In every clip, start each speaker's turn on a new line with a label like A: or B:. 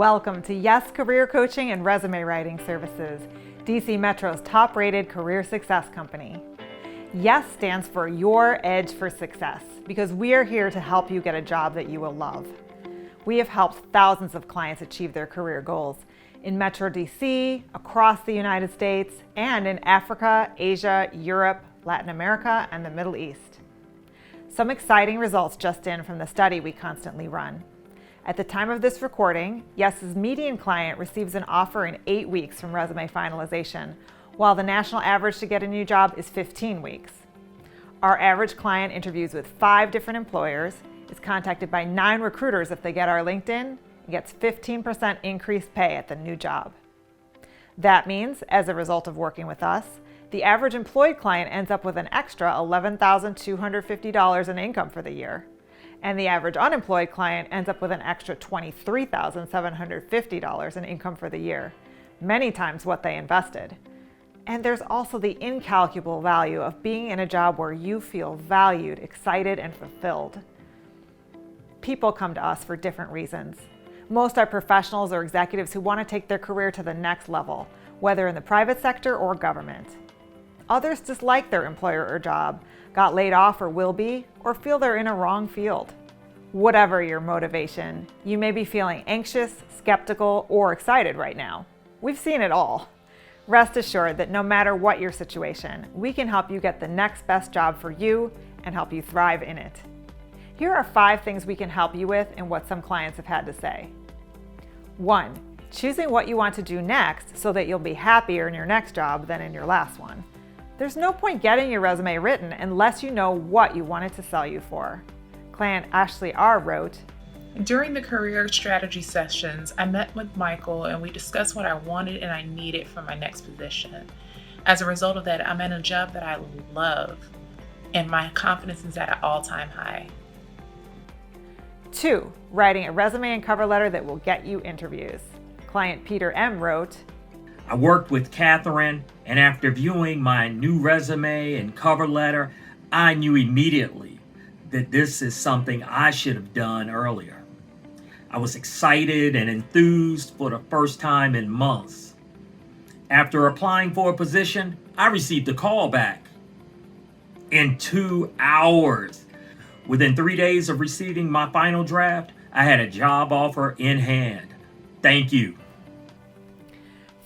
A: Welcome to Yes Career Coaching and Resume Writing Services, DC Metro's top-rated career success company. Yes stands for Your Edge for Success because we are here to help you get a job that you will love. We have helped thousands of clients achieve their career goals in Metro DC, across the United States, and in Africa, Asia, Europe, Latin America, and the Middle East. Some exciting results just in from the study we constantly run. At the time of this recording, Yes's median client receives an offer in 8 weeks from resume finalization, while the national average to get a new job is 15 weeks. Our average client interviews with 5 different employers, is contacted by 9 recruiters if they get our LinkedIn, and gets 15% increased pay at the new job. That means, as a result of working with us, the average employed client ends up with an extra $11,250 in income for the year, and the average unemployed client ends up with an extra $23,750 in income for the year, many times what they invested. And there's also the incalculable value of being in a job where you feel valued, excited, and fulfilled. People come to us for different reasons. Most are professionals or executives who want to take their career to the next level, whether in the private sector or government. Others dislike their employer or job, got laid off or will be, or feel they're in a wrong field. Whatever your motivation, you may be feeling anxious, skeptical, or excited right now. We've seen it all. Rest assured that no matter what your situation, we can help you get the next best job for you and help you thrive in it. Here are 5 things we can help you with and what some clients have had to say. 1. Choosing what you want to do next so that you'll be happier in your next job than in your last one. There's no point getting your resume written unless you know what you want it to sell you for. Client Ashley R. wrote,
B: "During the career strategy sessions, I met with Michael and we discussed what I wanted and I needed for my next position. As a result of that, I'm in a job that I love and my confidence is at an all-time high."
A: 2. Writing a resume and cover letter that will get you interviews. Client Peter M. wrote,
C: "I worked with Catherine, and after viewing my new resume and cover letter, I knew immediately that this is something I should have done earlier. I was excited and enthused for the first time in months. After applying for a position, I received a call back. In 2 hours, within 3 days of receiving my final draft, I had a job offer in hand. Thank you."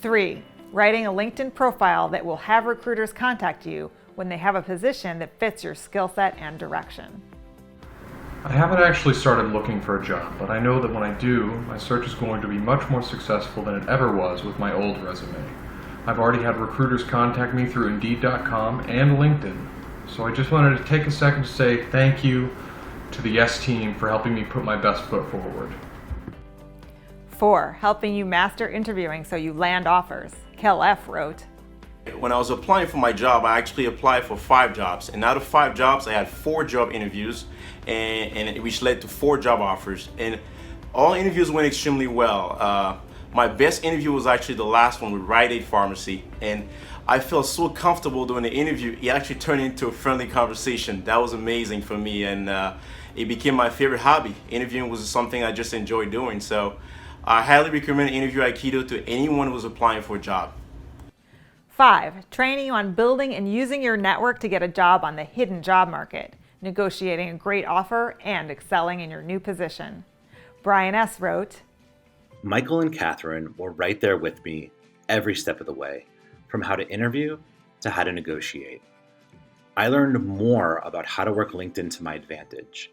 A: 3. Writing a LinkedIn profile that will have recruiters contact you when they have a position that fits your skill set and direction.
D: I haven't actually started looking for a job, but I know that when I do, my search is going to be much more successful than it ever was with my old resume. I've already had recruiters contact me through Indeed.com and LinkedIn, so I just wanted to take a second to say thank you to the Yes team for helping me put my best foot forward.
A: 4. Helping you master interviewing so you land offers. Kel F. wrote,
E: "When I was applying for my job, I actually applied for 5 jobs. And out of 5 jobs, I had 4 job interviews, and which led to 4 job offers. And all interviews went extremely well. My best interview was actually the last one with Rite Aid Pharmacy. And I felt so comfortable doing the interview, it actually turned into a friendly conversation. That was amazing for me, and it became my favorite hobby. Interviewing was something I just enjoyed doing. So I highly recommend Interview Aikido to anyone who's applying for a job.
A: 5. Training you on building and using your network to get a job on the hidden job market, negotiating a great offer, and excelling in your new position. Brian S. wrote,
F: "Michael and Catherine were right there with me every step of the way, from how to interview to how to negotiate. I learned more about how to work LinkedIn to my advantage.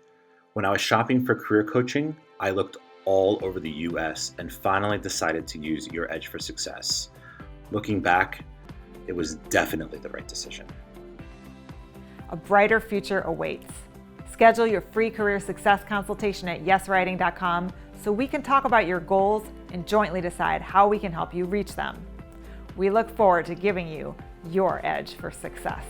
F: When I was shopping for career coaching, I looked all over the US and finally decided to use Your Edge for Success. Looking back, it was definitely the right decision."
A: A brighter future awaits. Schedule your free career success consultation at yeswriting.com so we can talk about your goals and jointly decide how we can help you reach them. We look forward to giving you your edge for success.